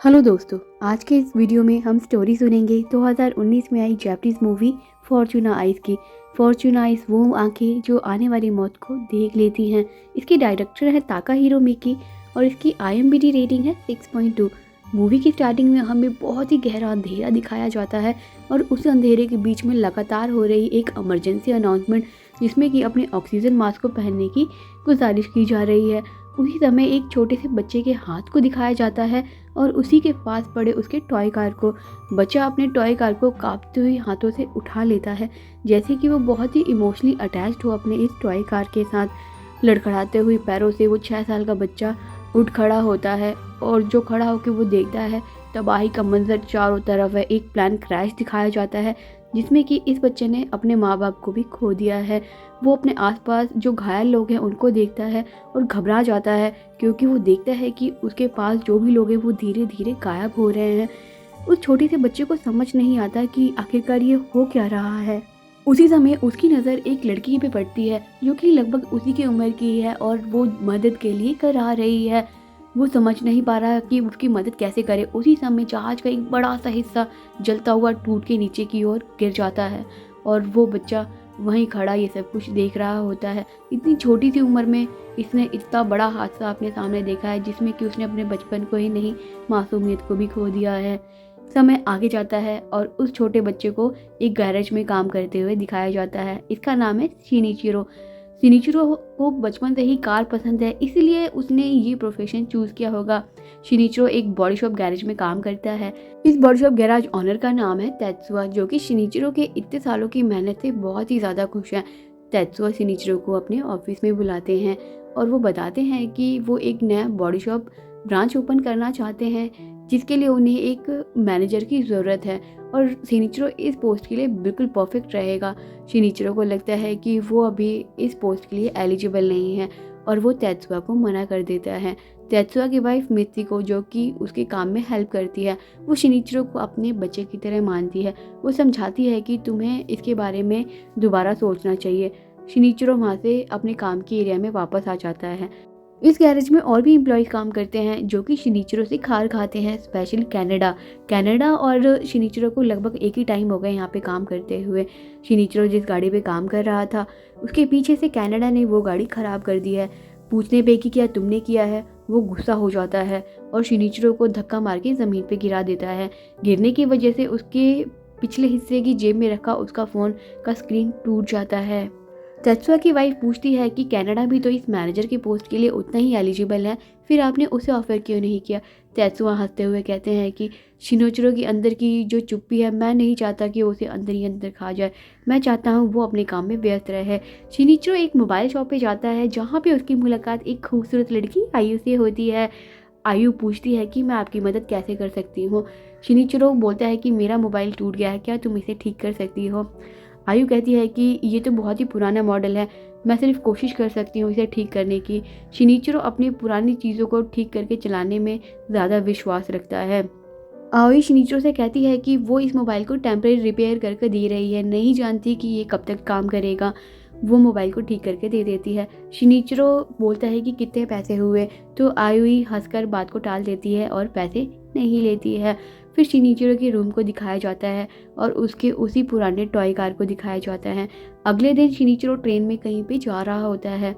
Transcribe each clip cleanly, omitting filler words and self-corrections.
Hello दोस्तों, आज के इस वीडियो में हम स्टोरी सुनेंगे 2019 में आई जापानीज मूवी फॉर्च्यूना आइज की। फॉर्च्यूना आइज वो आंखें जो आने वाली मौत को देख लेती हैं। इसकी डायरेक्टर है ताकाहिरो मिकी और इसकी IMDb रेटिंग है 6.2। मूवी की स्टार्टिंग में हमें बहुत ही गहरा अंधेरा दिखाया जाता है और उस अंधेरे के बीच में लगातार हो रही एक इमरजेंसी अनाउंसमेंट, जिसमें कि अपने ऑक्सीजन मास्क को पहनने की गुजारिश की जा रही है। उसी समय एक छोटे से बच्चे के हाथ को दिखाया जाता है और उसी के पास पड़े उसके टॉय कार को। बच्चा अपने टॉय कार को कांपते हुए हाथों से उठा लेता है, जैसे कि वो बहुत ही इमोशनली अटैच्ड हो अपने इस टॉय कार के साथ। लड़खड़ाते हुए पैरों से वो 6 साल का बच्चा उठ खड़ा होता है और जो खड़ा होकर वो देखता है, तबाही का मंजर चारों तरफ है। एक प्लेन क्रैश दिखाया जाता है जिसमें कि इस बच्चे ने अपने माँ बाप को भी खो दिया है। वो अपने आसपास जो घायल लोग हैं उनको देखता है और घबरा जाता है, क्योंकि वो देखता है कि उसके पास जो भी लोग हैं वो धीरे धीरे गायब हो रहे हैं। उस छोटे से बच्चे को समझ नहीं आता कि आखिरकार ये हो क्या रहा है। उसी समय उसकी नज़र एक लड़की पे पड़ती है जो कि लगभग उसी की उम्र की है और वो मदद के लिए करा रही है। वो समझ नहीं पा रहा कि उसकी मदद कैसे करे। उसी समय जहाज का एक बड़ा सा हिस्सा जलता हुआ टूट के नीचे की ओर गिर जाता है और वो बच्चा वहीं खड़ा ये सब कुछ देख रहा होता है। इतनी छोटी सी उम्र में इसने इतना बड़ा हादसा अपने सामने देखा है, जिसमें कि उसने अपने बचपन को ही नहीं, मासूमियत को भी खो दिया है। समय आगे जाता है और उस छोटे बच्चे को एक गैरेज में काम करते हुए दिखाया जाता है। इसका नाम है शिनिचिरो। शिनिचिरो को बचपन से ही कार पसंद है, इसलिए उसने ये प्रोफेशन चूज़ किया होगा। शिनिचिरो एक बॉडी शॉप गैरेज में काम करता है। इस बॉडी शॉप गैराज ऑनर का नाम है तेत्सुआ, जो कि शिनिचिरो के इतने सालों की मेहनत से बहुत ही ज़्यादा खुश है। तेत्सुआ शिनिचिरो को अपने ऑफिस में बुलाते हैं और वो बताते हैं कि वो एक नया बॉडी शॉप ब्रांच ओपन करना चाहते हैं, जिसके लिए उन्हें एक मैनेजर की ज़रूरत है और शिनिचिरो इस पोस्ट के लिए बिल्कुल परफेक्ट रहेगा। शिनिचिरो को लगता है कि वो अभी इस पोस्ट के लिए एलिजिबल नहीं है और वो तेत्सुआ को मना कर देता है। तेत्सुआ की वाइफ मित्सिको, जो कि उसके काम में हेल्प करती है, वो शिनिचिरो को अपने बच्चे की तरह मानती है। वो समझाती है कि तुम्हें इसके बारे में दोबारा सोचना चाहिए। शिनिचिरो वहाँ से अपने काम की एरिया में वापस आ जाता है। इस गैरेज में और भी एम्प्लॉयज़ काम करते हैं जो कि शिनिचिरो से खार खाते हैं, स्पेशली कनाडा और शिनिचिरो को लगभग एक ही टाइम हो गए यहाँ पे काम करते हुए। शिनिचिरो जिस गाड़ी पे काम कर रहा था, उसके पीछे से कनाडा ने वो गाड़ी ख़राब कर दी है। पूछने पे कि क्या तुमने किया है, वो गुस्सा हो जाता है और शिनिचिरो को धक्का मार के ज़मीन पे गिरा देता है। गिरने की वजह से उसके पिछले हिस्से की जेब में रखा उसका फ़ोन का स्क्रीन टूट जाता है। तेत्सुआ की वाइफ पूछती है कि कनाडा भी तो इस मैनेजर की पोस्ट के लिए उतना ही एलिजिबल है, फिर आपने उसे ऑफर क्यों नहीं किया। तेत्सुआ हंसते हुए कहते हैं कि शिनिचिरो की अंदर की जो चुप्पी है, मैं नहीं चाहता कि उसे अंदर ही अंदर खा जाए। मैं चाहता हूँ वो अपने काम में व्यस्त रहे। शिनिचिरो एक मोबाइल शॉप पे जाता है जहाँ पे उसकी मुलाकात एक खूबसूरत लड़की आयु से होती है। आयु पूछती है कि मैं आपकी मदद कैसे कर सकती हूँ। शिनिचिरो बोलता है कि मेरा मोबाइल टूट गया है, क्या तुम इसे ठीक कर सकती हो। आयु कहती है कि ये तो बहुत ही पुराना मॉडल है, मैं सिर्फ कोशिश कर सकती हूँ इसे ठीक करने की। शिनिचिरो अपनी पुरानी चीज़ों को ठीक करके चलाने में ज़्यादा विश्वास रखता है। आoi शिनिचिरो से कहती है कि वो इस मोबाइल को टेम्परेरी रिपेयर करके दे रही है, नहीं जानती कि ये कब तक काम करेगा। वो मोबाइल को ठीक करके दे देती है। शिनिचिरो बोलता है कि कितने पैसे हुए, तो आयुई हंसकर बात को टाल देती है और पैसे नहीं लेती है। फिर शिनिचिरो के रूम को दिखाया जाता है और उसके उसी पुराने टॉय कार को दिखाया जाता है। अगले दिन शिनिचिरो ट्रेन में कहीं पे जा रहा होता है।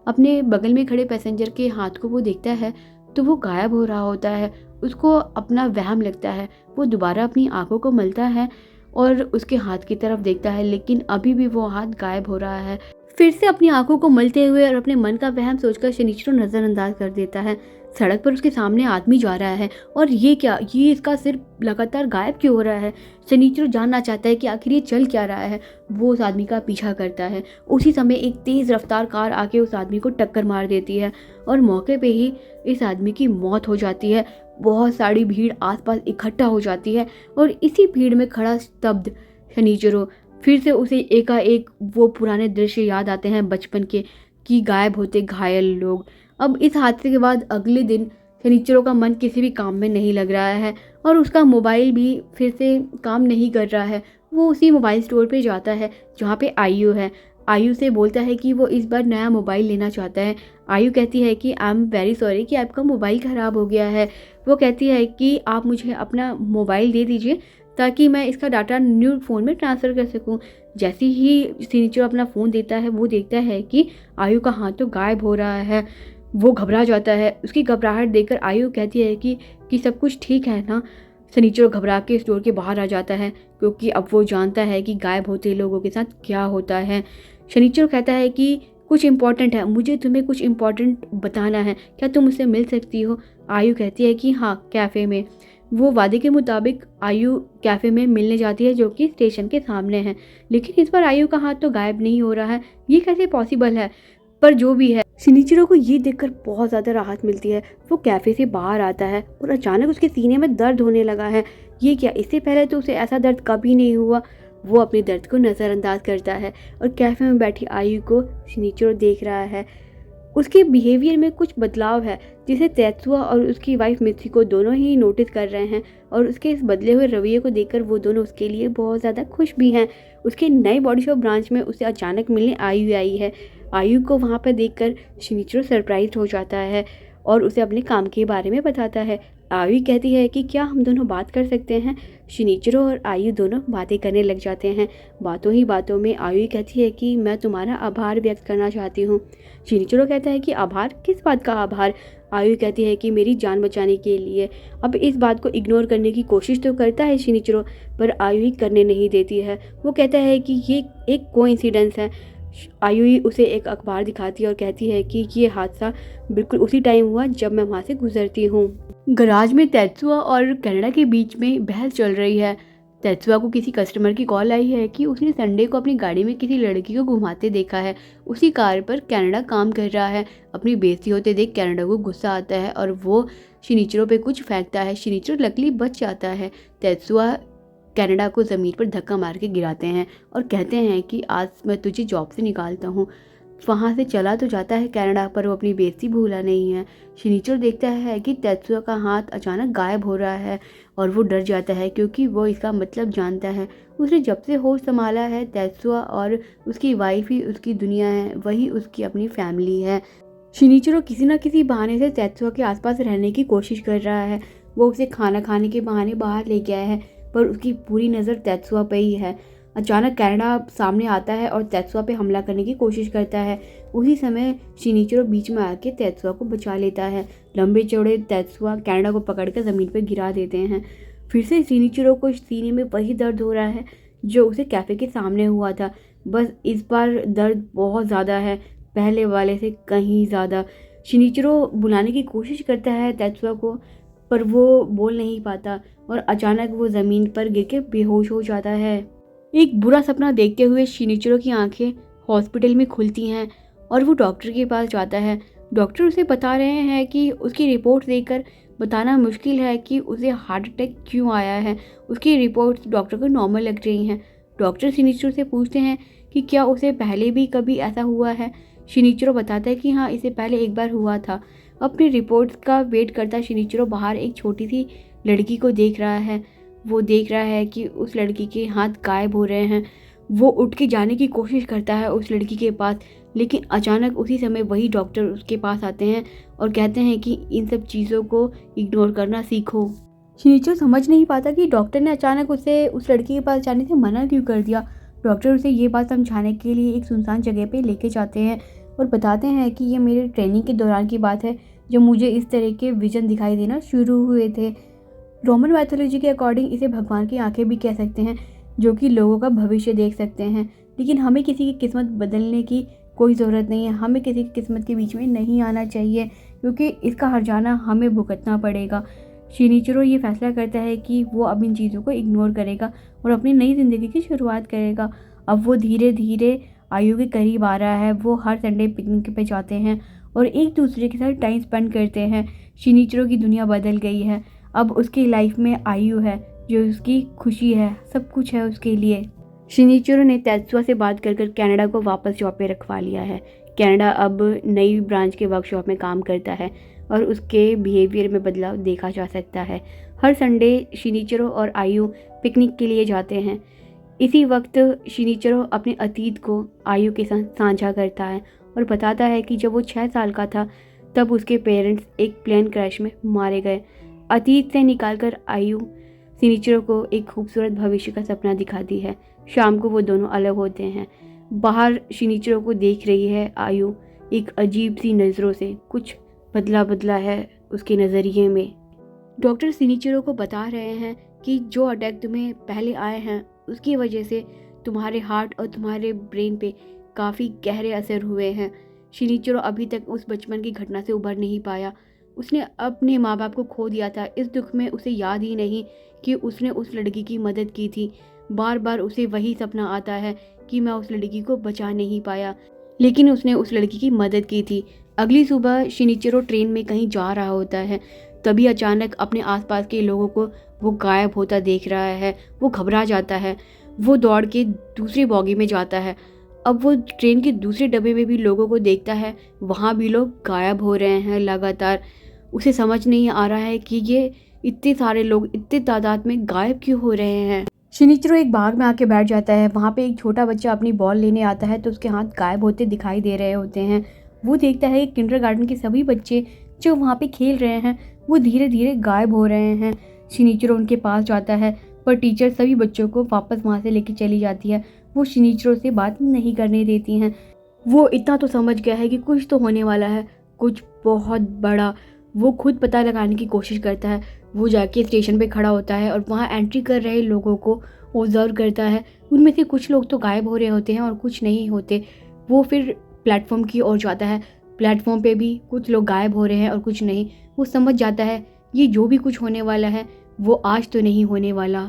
अपने बगल में खड़े पैसेंजर के हाथ को वो देखता है तो वो गायब हो रहा होता है। उसको अपना वहम लगता है। वो दोबारा अपनी आंखों को मलता है और उसके हाथ की तरफ देखता है, लेकिन अभी भी वो हाथ गायब हो रहा है। फिर से अपनी आंखों को मलते हुए और अपने मन का वहम सोचकर शिनिचिरो नज़रअंदाज कर देता है। सड़क पर उसके सामने आदमी जा रहा है और ये क्या, ये इसका सिर लगातार गायब क्यों हो रहा है। शिनिचिरो जानना चाहता है कि आखिर ये चल क्या रहा है। वो उस आदमी का पीछा करता है। उसी समय एक तेज़ रफ्तार कार आके उस आदमी को टक्कर मार देती है और मौके पे ही इस आदमी की मौत हो जाती है। बहुत सारी भीड़ आसपास इकट्ठा हो जाती है और इसी भीड़ में खड़ा स्तब्ध शिनिचिरो, फिर से उसे एकाएक वो पुराने दृश्य याद आते हैं बचपन के, कि गायब होते घायल लोग। अब इस हादसे के बाद अगले दिन शनिचरों का मन किसी भी काम में नहीं लग रहा है और उसका मोबाइल भी फिर से काम नहीं कर रहा है। वो उसी मोबाइल स्टोर पे जाता है जहाँ पे आयु है। आयु से बोलता है कि वो इस बार नया मोबाइल लेना चाहता है। आयु कहती है कि आई एम वेरी सॉरी कि आपका मोबाइल ख़राब हो गया है। वो कहती है कि आप मुझे अपना मोबाइल दे दीजिए ताकि मैं इसका डाटा न्यू फ़ोन में ट्रांसफ़र कर सकूं। जैसे ही सिनिचरो अपना फ़ोन देता है, वो देखता है कि आयु का हाथ तो गायब हो रहा है। वो घबरा जाता है। उसकी घबराहट देखकर आयु कहती है कि सब कुछ ठीक है ना। शनिचरो घबरा के स्टोर के बाहर आ जाता है क्योंकि अब वो जानता है कि गायब होते लोगों के साथ क्या होता है। शनिचरो कहता है कि कुछ इम्पॉर्टेंट है, मुझे तुम्हें कुछ इम्पॉर्टेंट बताना है, क्या तुम मुझसे मिल सकती हो? आयु कहती है कि हाँ, कैफ़े में। वो वादे के मुताबिक आयु कैफ़े में मिलने जाती है जो कि स्टेशन के सामने है। लेकिन इस बार आयु का हाथ तो गायब नहीं हो रहा है। ये कैसे पॉसिबल है? पर जो भी है, शिनिचिरो को ये देखकर बहुत ज़्यादा राहत मिलती है। वो कैफ़े से बाहर आता है और अचानक उसके सीने में दर्द होने लगा है। ये क्या, इससे पहले तो उसे ऐसा दर्द कभी नहीं हुआ। वो अपने दर्द को नज़रअंदाज करता है और कैफ़े में बैठी आयु को शिनिचिरो देख रहा है। उसके बिहेवियर में कुछ बदलाव है जिसे तेत्सुआ और उसकी वाइफ मित्सुको दोनों ही नोटिस कर रहे हैं और उसके इस बदले हुए रवैये को देखकर वो दोनों उसके लिए बहुत ज़्यादा खुश भी हैं। उसके नए बॉडी शॉप ब्रांच में उसे अचानक मिलने आयु आई है। आयु को वहाँ पर देखकर शिनिचिरो सरप्राइज हो जाता है और उसे अपने काम के बारे में बताता है। आयु कहती है कि क्या हम दोनों बात कर सकते हैं। शिनिचिरो और आयु दोनों बातें करने लग जाते हैं। बातों ही बातों में आयु कहती है कि मैं तुम्हारा आभार व्यक्त करना चाहती हूँ। शिनिचिरो कहता है कि आभार, किस बात का आभार? आयु कहती है कि मेरी जान बचाने के लिए। अब इस बात को इग्नोर करने की कोशिश तो करता है शिनिचिरो, पर आयु ही करने नहीं देती है। वो कहता है कि ये एक कोइंसिडेंस है। आयु ही उसे एक अखबार दिखाती है और कहती है कि ये हादसा बिल्कुल उसी टाइम हुआ जब मैं वहाँ से गुजरती हूँ। गराज में तेत्सुआ और कनाडा के बीच में बहस चल रही है। तेत्सुआ को किसी कस्टमर की कॉल आई है कि उसने संडे को अपनी गाड़ी में किसी लड़की को घुमाते देखा है। उसी कार पर कनाडा काम कर रहा है। अपनी बेइज्जती होते देख कनाडा को गुस्सा आता है और वो शिनिचिरो पे कुछ फेंकता है। शिनिचिरो लकीली बच जाता है। तेत्सुआ कनाडा को ज़मीन पर धक्का मार के गिराते हैं और कहते हैं कि आज मैं तुझे जॉब से निकालता हूँ। वहाँ से चला तो जाता है कनाडा, पर वो अपनी बेइज्जती भूला नहीं है। शिनिचिरो देखता है कि तेत्सुआ का हाथ अचानक गायब हो रहा है और वो डर जाता है क्योंकि वो इसका मतलब जानता है। उसने जब से होश संभाला है, तेत्सुआ और उसकी वाइफ ही उसकी दुनिया है, वही उसकी अपनी फैमिली है। शिनिचिरो किसी न किसी बहाने से तेत्सुआ के आसपास रहने की कोशिश कर रहा है। वो उसे खाना खाने के बहाने बाहर लेके आया है, पर उसकी पूरी नज़र तेत्सुआ पे ही है। अचानक कनाडा सामने आता है और तेत्सुआ पे हमला करने की कोशिश करता है। उसी समय शिनिचिरो बीच में आके तेत्सुआ को बचा लेता है। लंबे चौड़े तेत्सुआ कनाडा को पकड़कर ज़मीन पर गिरा देते हैं। फिर से शिनिचिरो को सीने में वही दर्द हो रहा है जो उसे कैफ़े के सामने हुआ था, बस इस बार दर्द बहुत ज़्यादा है, पहले वाले से कहीं ज़्यादा। शिनिचिरो बुलाने की कोशिश करता है तेत्सुआ को, पर वो बोल नहीं पाता और अचानक वो ज़मीन पर गिर के बेहोश हो जाता है। एक बुरा सपना देखते हुए शिनिचिरो की आंखें हॉस्पिटल में खुलती हैं और वो डॉक्टर के पास जाता है। डॉक्टर उसे बता रहे हैं कि उसकी रिपोर्ट देखकर बताना मुश्किल है कि उसे हार्ट अटैक क्यों आया है। उसकी रिपोर्ट्स डॉक्टर को नॉर्मल लग रही हैं। डॉक्टर शिनिचिरो से पूछते हैं कि क्या उसे पहले भी कभी ऐसा हुआ है। शिनिचिरो बताता है कि हाँ, इसे पहले एक बार हुआ था। अपनी रिपोर्ट्स का वेट करता शिनिचिरो बाहर एक छोटी सी लड़की को देख रहा है। वो देख रहा है कि उस लड़की के हाथ गायब हो रहे हैं। वो उठ के जाने की कोशिश करता है उस लड़की के पास, लेकिन अचानक उसी समय वही डॉक्टर उसके पास आते हैं और कहते हैं कि इन सब चीज़ों को इग्नोर करना सीखो। शिनिचिरो समझ नहीं पाता कि डॉक्टर ने अचानक उसे उस लड़की के पास जाने से मना क्यों कर दिया। डॉक्टर उसे ये बात समझाने के लिए एक सुनसान जगह पे लेके जाते हैं और बताते हैं कि ये मेरे ट्रेनिंग के दौरान की बात है जब मुझे इस तरह के विजन दिखाई देना शुरू हुए थे। रोमन मैथोलॉजी के अकॉर्डिंग इसे भगवान की आंखें भी कह सकते हैं, जो कि लोगों का भविष्य देख सकते हैं। लेकिन हमें किसी की किस्मत बदलने की कोई ज़रूरत नहीं है। हमें किसी की किस्मत के बीच में नहीं आना चाहिए क्योंकि इसका हर्जाना हमें भुगतना पड़ेगा। शिनिचिरो ये फैसला करता है कि वो अब इन चीज़ों को इग्नोर करेगा और अपनी नई ज़िंदगी की शुरुआत करेगा। अब वो धीरे धीरे आयु के करीब आ रहा है। वो हर संडे पिकनिक पे जाते हैं और एक दूसरे के साथ टाइम स्पेंड करते हैं। शिनिचिरो की दुनिया बदल गई है। अब उसकी लाइफ में आयु है जो उसकी खुशी है, सब कुछ है उसके लिए। शिनिचिरो ने तेत्सुआ से बात कर कनाडा को वापस जॉब पे रखवा लिया है। कनाडा अब नई ब्रांच के वर्कशॉप में काम करता है और उसके बिहेवियर में बदलाव देखा जा सकता है। हर संडे शिनिचिरो और आयु पिकनिक के लिए जाते हैं। इसी वक्त शिनिचिरो अपने अतीत को आयु के साथ साझा करता है और बताता है कि जब वो 6 साल का था तब उसके पेरेंट्स एक प्लेन क्रैश में मारे गए। अतीत से निकालकर आयु शिनिचिरो को एक खूबसूरत भविष्य का सपना दिखाती है। शाम को वो दोनों अलग होते हैं। बाहर शिनिचिरो को देख रही है आयु एक अजीब सी नज़रों से। कुछ बदला बदला है उसके नज़रिए में। डॉक्टर शिनिचिरो को बता रहे हैं कि जो अटैक तुम्हें पहले आए हैं उसकी वजह से तुम्हारे हार्ट और तुम्हारे ब्रेन पे काफ़ी गहरे असर हुए हैं। शिनिचिरो अभी तक उस बचपन की घटना से उबर नहीं पाया। उसने अपने माँ बाप को खो दिया था। इस दुख में उसे याद ही नहीं कि उसने उस लड़की की मदद की थी। बार बार उसे वही सपना आता है कि मैं उस लड़की को बचा नहीं पाया, लेकिन उसने उस लड़की की मदद की थी। अगली सुबह शिनिचिरो ट्रेन में कहीं जा रहा होता है। तभी अचानक अपने आसपास के लोगों को वो गायब होता देख रहा है। वो घबरा जाता है। वो दौड़ के दूसरी बॉगी में जाता है। अब वो ट्रेन के दूसरे डब्बे में भी लोगों को देखता है। वहाँ भी लोग गायब हो रहे हैं लगातार। उसे समझ नहीं आ रहा है कि ये इतने सारे लोग इतने तादाद में गायब क्यों हो रहे हैं। शिनिचिरो एक बाग में आके बैठ जाता है। वहाँ पे एक छोटा बच्चा अपनी बॉल लेने आता है तो उसके हाथ गायब होते दिखाई दे रहे होते हैं। वो देखता है कि किंडरगार्टन के सभी बच्चे जो वहाँ पे खेल रहे हैं वो धीरे धीरे गायब हो रहे हैं। शिनिचिरो उनके पास जाता है पर टीचर सभी बच्चों को वापस वहाँ से लेके चली जाती है। वो शिनिचिरो से बात नहीं करने देती हैं। वो इतना तो समझ गया है कि कुछ तो होने वाला है, कुछ बहुत बड़ा। वो खुद पता लगाने की कोशिश करता है। वो जाके स्टेशन पे खड़ा होता है और वहाँ एंट्री कर रहे लोगों को ऑब्जर्व करता है। उनमें से कुछ लोग तो गायब हो रहे होते हैं और कुछ नहीं होते। वो फिर प्लेटफॉर्म की ओर जाता है। प्लेटफॉर्म पे भी कुछ लोग गायब हो रहे हैं और कुछ नहीं। वो समझ जाता है ये जो भी कुछ होने वाला है वो आज तो नहीं होने वाला।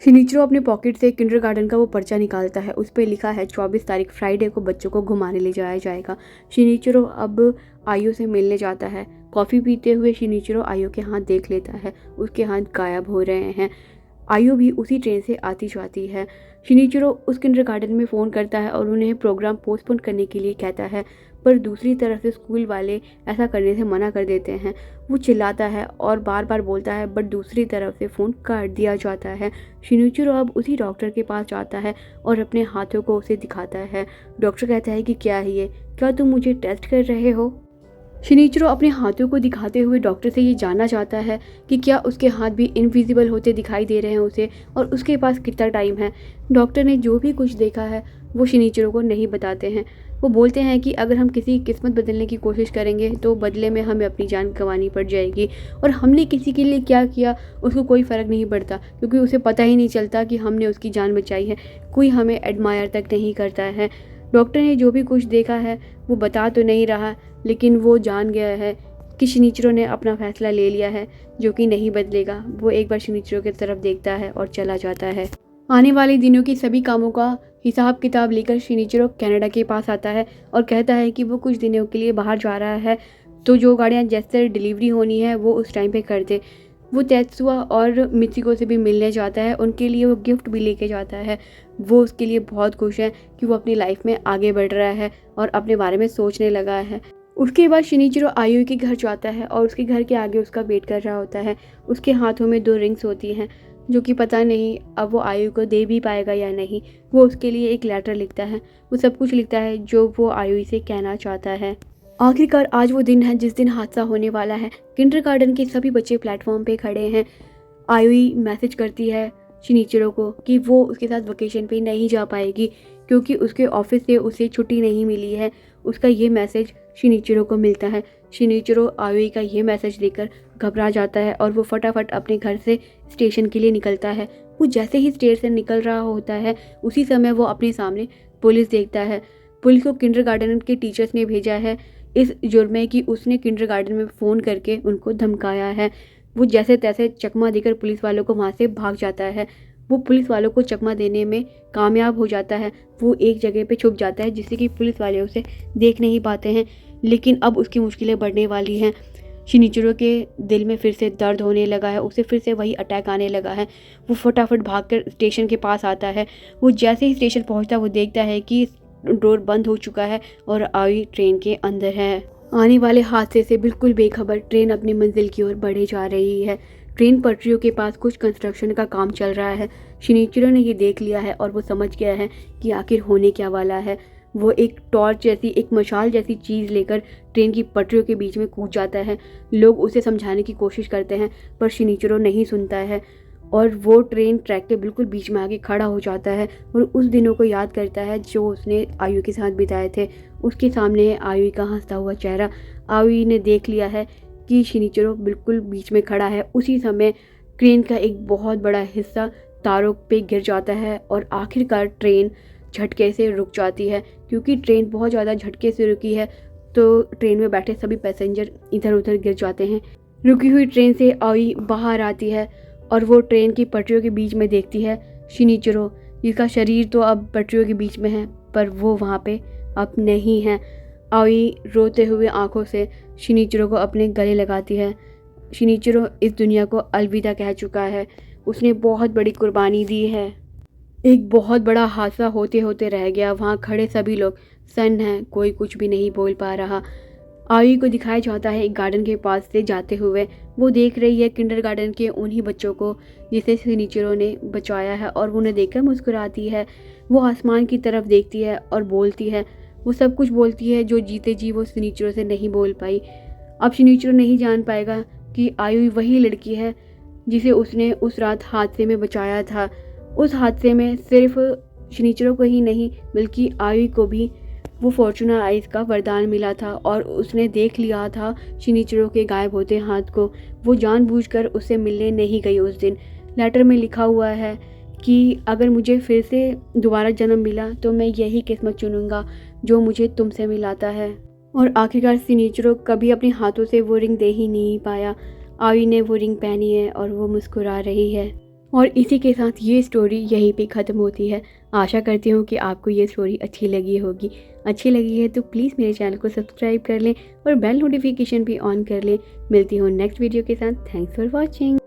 शिनिचिरो अपने पॉकेट से किंडरगार्टन का वो पर्चा निकालता है। उस पर लिखा है 24 तारीख फ्राइडे को बच्चों को घुमाने ले जाया जाएगा। शिनिचिरो अब आयु से मिलने जाता है। कॉफ़ी पीते हुए शिनिचिरो आयु के हाथ देख लेता है। उसके हाथ गायब हो रहे हैं। आयु भी उसी ट्रेन से आती जाती है। शिनिचिरो उस किंडरगार्टन में फ़ोन करता है और उन्हें प्रोग्राम पोस्टपोन करने के लिए कहता है, पर दूसरी तरफ से स्कूल वाले ऐसा करने से मना कर देते हैं। वो चिल्लाता है और बार बार बोलता है बट दूसरी तरफ से फ़ोन काट दिया जाता है। शिनिचिरो अब उसी डॉक्टर के पास जाता है और अपने हाथों को उसे दिखाता है। डॉक्टर कहता है कि क्या है ये, क्या तुम मुझे टेस्ट कर रहे हो। शिनिचिरो अपने हाथों को दिखाते हुए डॉक्टर से ये जानना चाहता है कि क्या उसके हाथ भी इनविजिबल होते दिखाई दे रहे हैं उसे, और उसके पास कितना टाइम है। डॉक्टर ने जो भी कुछ देखा है वो शिनिचिरो को नहीं बताते हैं। वो बोलते हैं कि अगर हम किसी की किस्मत बदलने की कोशिश करेंगे तो बदले में हमें अपनी जान गंवानी पड़ जाएगी, और हमने किसी के लिए क्या किया उसको कोई फ़र्क नहीं पड़ता, क्योंकि उसे पता ही नहीं चलता कि हमने उसकी जान बचाई है। कोई हमें एडमायर तक नहीं करता है। डॉक्टर ने जो भी कुछ देखा है वो बता तो नहीं रहा, लेकिन वो जान गया है कि शिनिचिरो ने अपना फैसला ले लिया है जो कि नहीं बदलेगा। वो एक बार शिनिचिरो की तरफ देखता है और चला जाता है। आने वाले दिनों की सभी कामों का हिसाब किताब लेकर शिनिचिरो कनाडा के पास आता है और कहता है कि वो कुछ दिनों के लिए बाहर जा रहा है, तो जो गाड़ियाँ जैसे डिलीवरी होनी है वो उस टाइम पे कर दे। वो तेत्सुआ और मिचिको से भी मिलने जाता है। उनके लिए वो गिफ्ट भी लेके जाता है। वो उसके लिए बहुत खुश है कि वो अपनी लाइफ में आगे बढ़ रहा है और अपने बारे में सोचने लगा है। उसके बाद शिनिचिरो आयु के घर जाता है और उसके घर के आगे उसका वेट कर रहा होता है। उसके हाथों में 2 रिंग्स होती हैं जो कि पता नहीं अब वो आयु को दे भी पाएगा या नहीं। वो उसके लिए एक लेटर लिखता है। वो सब कुछ लिखता है जो वो आयु से कहना चाहता है। आखिरकार आज वो दिन है जिस दिन हादसा होने वाला है। किंडरगार्टन के सभी बच्चे प्लेटफॉर्म पे खड़े हैं। आयुई मैसेज करती है शिनिचिरो को कि वो उसके साथ वेकेशन पे नहीं जा पाएगी क्योंकि उसके ऑफिस से उसे छुट्टी नहीं मिली है। उसका ये मैसेज शिनिचिरो को मिलता है। शिनिचिरो आयुई का ये मैसेज देखकर घबरा जाता है और वो फटाफट अपने घर से स्टेशन के लिए निकलता है। वो जैसे ही स्टेशन से निकल रहा होता है उसी समय वो अपने सामने पुलिस देखता है। पुलिस को किंडरगार्टन के टीचर्स ने भेजा है इस जुर्म में कि उसने किंडरगार्टन में फ़ोन करके उनको धमकाया है। वो जैसे तैसे चकमा देकर पुलिस वालों को वहाँ से भाग जाता है। वो पुलिस वालों को चकमा देने में कामयाब हो जाता है। वो एक जगह पे छुप जाता है जिससे कि पुलिस वाले उसे देख नहीं पाते हैं। लेकिन अब उसकी मुश्किलें बढ़ने वाली हैं। शिनिचिरो के दिल में फिर से दर्द होने लगा है। उसे फिर से वही अटैक आने लगा है। वो फटाफट भागकर स्टेशन के पास आता है। वो जैसे ही स्टेशन पहुँचता है वो देखता है कि डोर बंद हो चुका है और आयुई ट्रेन के अंदर है। आने वाले हादसे से बिल्कुल बेखबर ट्रेन अपनी मंजिल की ओर बढ़े जा रही है। ट्रेन पटरियों के पास कुछ कंस्ट्रक्शन का काम चल रहा है। शिनिचिरो ने ये देख लिया है और वो समझ गया है कि आखिर होने क्या वाला है। वो एक टॉर्च जैसी, एक मशाल जैसी चीज़ लेकर ट्रेन की पटरियों के बीच में कूद जाता है। लोग उसे समझाने की कोशिश करते हैं पर शिनिचिरो नहीं सुनता है और वो ट्रेन ट्रैक के बिल्कुल बीच में आके खड़ा हो जाता है और उस दिनों को याद करता है जो उसने आयु के साथ बिताए थे। उसके सामने है आयु का हंसता हुआ चेहरा। आयु ने देख लिया है कि शिनिचिरो बिल्कुल बीच में खड़ा है। उसी समय ट्रेन का एक बहुत बड़ा हिस्सा तारों पे गिर जाता है और आखिरकार ट्रेन झटके से रुक जाती है। क्योंकि ट्रेन बहुत ज़्यादा झटके से रुकी है तो ट्रेन में बैठे सभी पैसेंजर इधर उधर गिर जाते हैं। रुकी हुई ट्रेन से आयु बाहर आती है और वो ट्रेन की पटरियों के बीच में देखती है शिनिचिरो, जिसका शरीर तो अब पटरियों के बीच में है पर वो वहाँ पे अब नहीं है। आयु रोते हुए आंखों से शिनिचिरो को अपने गले लगाती है। शिनिचिरो इस दुनिया को अलविदा कह चुका है। उसने बहुत बड़ी कुर्बानी दी है। एक बहुत बड़ा हादसा होते होते रह गया। वहाँ खड़े सभी लोग सन्न हैं, कोई कुछ भी नहीं बोल पा रहा। आयु को दिखाया जाता है एक गार्डन के पास से जाते हुए। वो देख रही है किंडरगार्टन के उन्हीं बच्चों को जिसे शिनिचिरो ने बचाया है और उन्हें देखकर मुस्कुराती है। वो आसमान की तरफ देखती है और बोलती है, वो सब कुछ बोलती है जो जीते जी वो शिनिचिरो से नहीं बोल पाई। अब शिनिचिरो नहीं जान पाएगा कि आयु वही लड़की है जिसे उसने उस रात हादसे में बचाया था। उस हादसे में सिर्फ शिनिचिरो को ही नहीं बल्कि आयु को भी वो फॉर्चूना आइस का वरदान मिला था और उसने देख लिया था शिनिचिरो के गायब होते हाथ को। वो जानबूझकर उससे मिलने नहीं गई उस दिन। लेटर में लिखा हुआ है कि अगर मुझे फिर से दोबारा जन्म मिला तो मैं यही किस्मत चुनूंगा जो मुझे तुमसे मिलाता है। और आखिरकार शिनिचिरो कभी अपने हाथों से वो रिंग दे ही नहीं पाया। आयु ने वो रिंग पहनी है और वो मुस्कुरा रही है। और इसी के साथ ये स्टोरी यहीं पे ख़त्म होती है। आशा करती हूँ कि आपको ये स्टोरी अच्छी लगी होगी। अच्छी लगी है तो प्लीज़ मेरे चैनल को सब्सक्राइब कर लें और बेल नोटिफिकेशन भी ऑन कर लें। मिलती हूँ नेक्स्ट वीडियो के साथ। Thanks for watching.